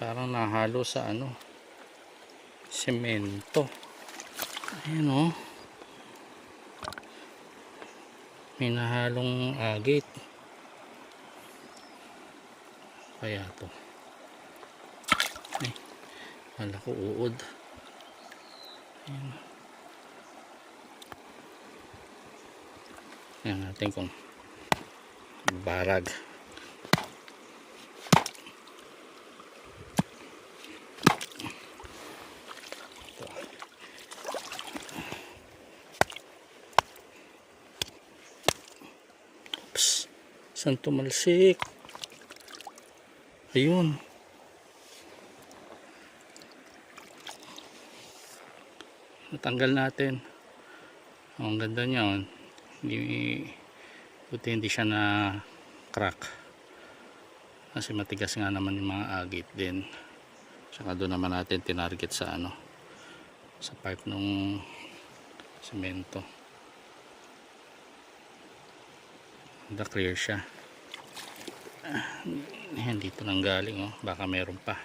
Parang nahalo sa ano, semento. Ayan o. May nahalong agit. Kaya to. Ay, wala ko uod. Ayan. Ayan natin kung barag. Oops. Saan tumalsik? Ayun. Natanggal natin. Ang ganda niya. Hindi siya na crack. Kasi matigas nga naman yung mga agit din. Saka doon naman natin tinarget sa ano, sa pipe ng semento. Clear siya. Ayan, dito nang galing oh. Baka meron pa.